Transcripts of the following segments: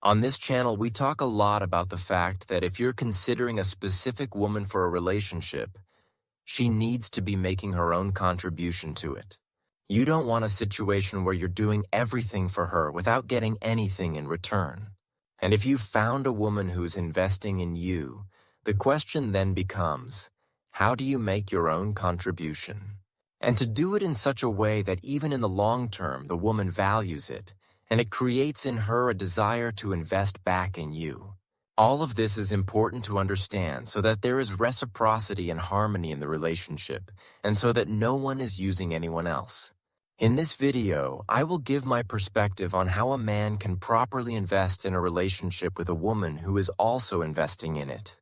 On this channel, we talk a lot about the fact that if you're considering a specific woman for a relationship, she needs to be making her own contribution to it. You don't want a situation where you're doing everything for her without getting anything in return. And if you've found a woman who's investing in you, the question then becomes, how do you make your own contribution? And to do it in such a way that even in the long term, the woman values it, and it creates in her a desire to invest back in you. All of this is important to understand so that there is reciprocity and harmony in the relationship, and so that no one is using anyone else. In this video, I will give my perspective on how a man can properly invest in a relationship with a woman who is also investing in it.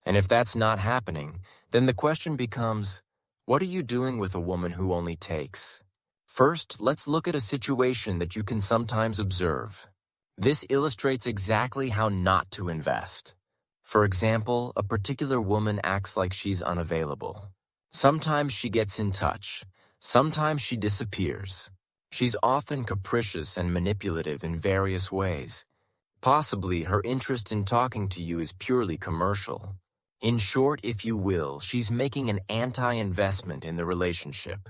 And if that's not happening, then the question becomes, what are you doing with a woman who only takes? First, let's look at a situation that you can sometimes observe. This illustrates exactly how not to invest. For example, a particular woman acts like she's unavailable. Sometimes she gets in touch. Sometimes she disappears. She's often capricious and manipulative in various ways. Possibly her interest in talking to you is purely commercial. In short, if you will, she's making an anti-investment in the relationship.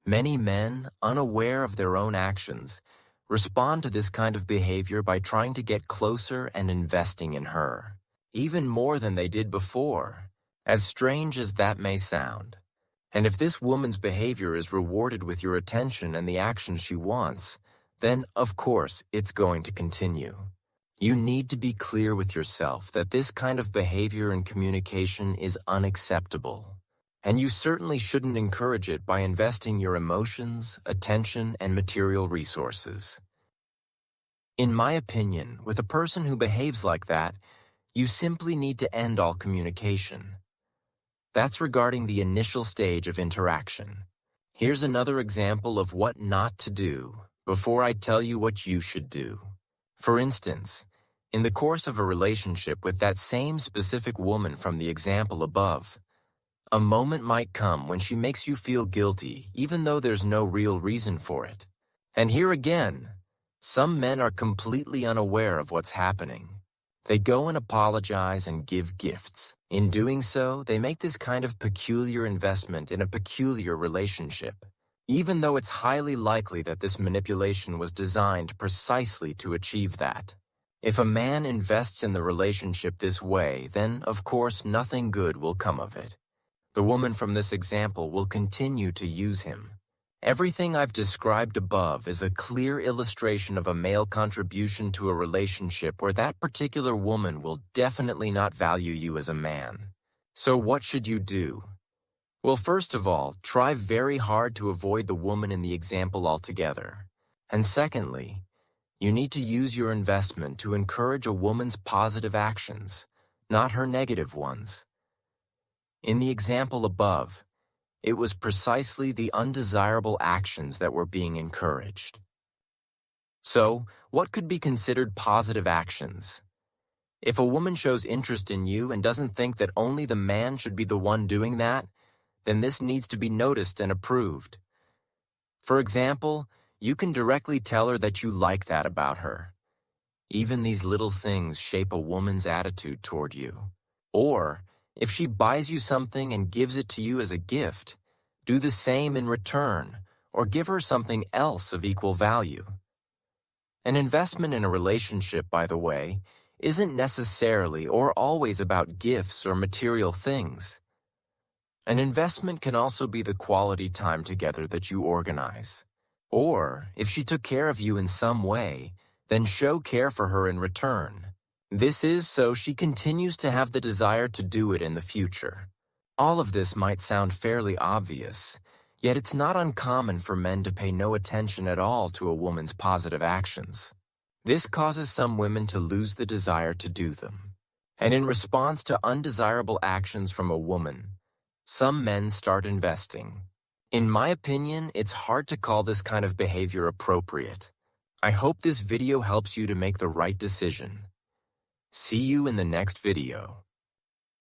Many men, unaware of their own actions, respond to this kind of behavior by trying to get closer and investing in her, even more than they did before, as strange as that may sound. And if this woman's behavior is rewarded with your attention and the action she wants, then, of course, it's going to continue. You need to be clear with yourself that this kind of behavior and communication is unacceptable. And you certainly shouldn't encourage it by investing your emotions, attention, and material resources. In my opinion, with a person who behaves like that, you simply need to end all communication. That's regarding the initial stage of interaction. Here's another example of what not to do before I tell you what you should do. For instance, in the course of a relationship with that same specific woman from the example above, a moment might come when she makes you feel guilty, even though there's no real reason for it. And here again, some men are completely unaware of what's happening. They go and apologize and give gifts. In doing so, they make this kind of peculiar investment in a peculiar relationship, even though it's highly likely that this manipulation was designed precisely to achieve that. If a man invests in the relationship this way, then, of course, nothing good will come of it. The woman from this example will continue to use him. Everything I've described above is a clear illustration of a male contribution to a relationship where that particular woman will definitely not value you as a man. So what should you do? Well, first of all, try very hard to avoid the woman in the example altogether. And secondly, you need to use your investment to encourage a woman's positive actions, not her negative ones. In the example above, it was precisely the undesirable actions that were being encouraged. So, what could be considered positive actions? If a woman shows interest in you and doesn't think that only the man should be the one doing that, then this needs to be noticed and approved. For example, you can directly tell her that you like that about her. Even these little things shape a woman's attitude toward you. Or, if she buys you something and gives it to you as a gift, do the same in return, or give her something else of equal value. An investment in a relationship, by the way, isn't necessarily or always about gifts or material things. An investment can also be the quality time together that you organize. Or, if she took care of you in some way, then show care for her in return. This is so she continues to have the desire to do it in the future. All of this might sound fairly obvious, yet it's not uncommon for men to pay no attention at all to a woman's positive actions. This causes some women to lose the desire to do them. And in response to undesirable actions from a woman, some men start investing. In my opinion, it's hard to call this kind of behavior appropriate. I hope this video helps you to make the right decision. See you in the next video.